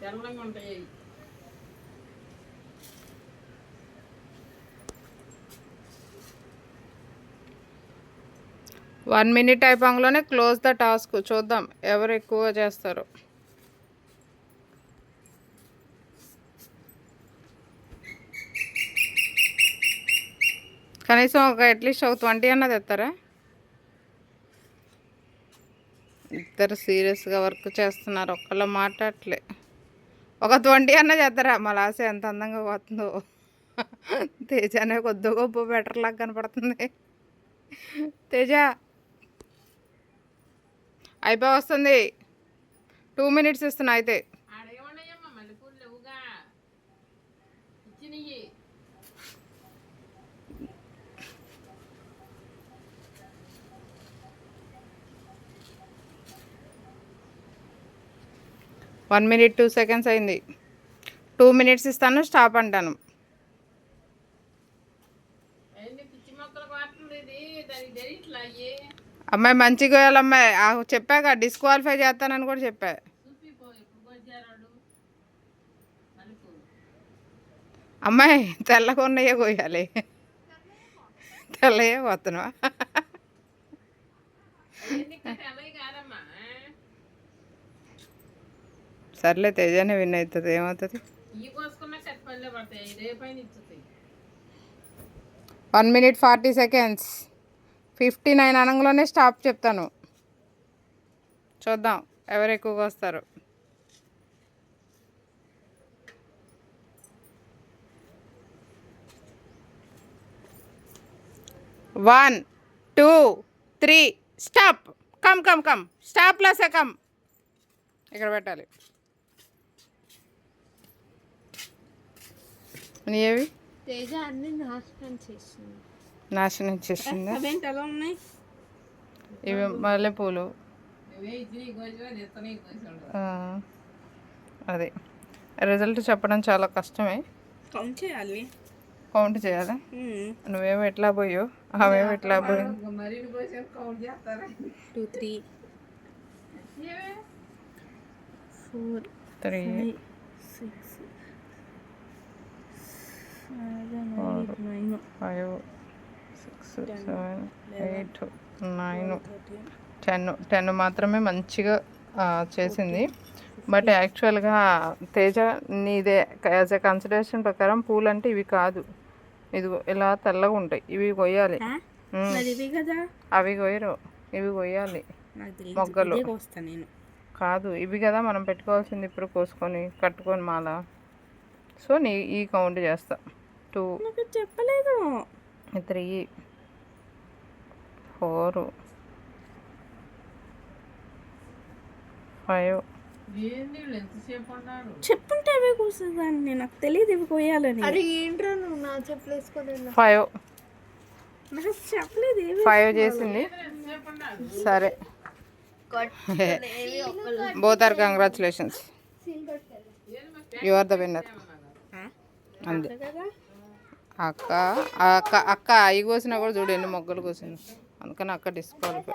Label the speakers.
Speaker 1: తెల్లంగా ఉంటాయి.
Speaker 2: 1 minute అయిపోగానే close the task. చూద్దాం ఎవరు ఎక్కువ చేస్తారు. కనీసం అట్లీస్ట్ ఒక 20 అన్నది ఎత్తారా? ఇద్దరు సీరియస్గా వర్క్ చేస్తున్నారు, ఒక్కళ్ళు మాట్లాడలే. ఒక 20 అన్న చేస్తారా? మా లాస ఎంత అందంగా పోతుందో. తేజ అనే కొద్ది గొప్ప బెటర్ లాగా కనపడుతుంది. తేజ అయిపోయి వస్తుంది. 2 minutes ఇస్తున్నా అయితే. 1 minute 2 seconds అయింది. 2 minutes ఇస్తాను, స్టాప్ అంటాను. అమ్మాయి మంచిగా పోయాలమ్మాయి. చెప్పాక డిస్క్వాలిఫై చేస్తానని కూడా చెప్పా. అమ్మాయి తెల్లగా ఉన్నాయే కోయాలి. తెల్లయే పోతున్నావా? సర్లే తేజానే విన్ అవుతుంది, ఏమవుతుంది? 1 minute 40 seconds. 59 అనంలోనే స్టాప్ చెప్తాను. చూద్దాం ఎవరు ఎక్కువగా వస్తారు. 1 2 3 stop. Come come come. Stop plus come. ఇక్కడ పెట్టాలి. నీవి
Speaker 3: తేజ అన్ని
Speaker 2: నాశనం చేసిందా?
Speaker 3: ఎలా ఉన్నాయి
Speaker 2: ఇవి మల్లెపూలు. అదే రిజల్ట్ చెప్పడం చాలా కష్టమే.
Speaker 3: కౌంట్ చేయాలి.
Speaker 2: కౌంట్ చేయాలా? నువ్వేమో ఎట్లా పోయావు, ఆమెమో ఎట్లా పోయావు.
Speaker 3: 2 3 4
Speaker 2: 3
Speaker 3: 6 7 8 9
Speaker 2: 5 6 7 8 9 10 మాత్రమే మంచిగా చేసింది. బట్ యాక్చువల్గా తేజ నీదే యాజ్ ఎ కన్సిడరేషన్ ప్రకారం పూలు అంటే ఇవి కాదు, ఇదిగో ఇలా తెల్లగా ఉంటాయి, ఇవి కొయ్యాలి. అవి కొయ్యరు, ఇవి కొయ్యాలి. మొగ్గలు కాదు ఇవి కదా మనం పెట్టుకోవాల్సింది. ఇప్పుడు కోసుకొని కట్టుకొని మాల. సో ఈ కౌంట్ చేస్తా. 2
Speaker 3: చెప్పలేదు.
Speaker 2: 3 4 5
Speaker 3: చెప్పుంటే అవే కూర్చుందాన్ని, నాకు తెలియదు ఇవి కోయాలని. అరే ఏంట్రా నువ్వు నా చెప్పులు వేసుకోలేదు.
Speaker 2: 5
Speaker 3: నాకు చెప్పలేదు.
Speaker 2: 5 చేసింది. సరే both are congratulations. You are the winner. అంతే. అక్క అక్క అక్క అవి కోసినా కూడా చూడు ఎన్ని మొగ్గలు కోసింది. అందుకని అక్క డిస్క్వాలిఫై.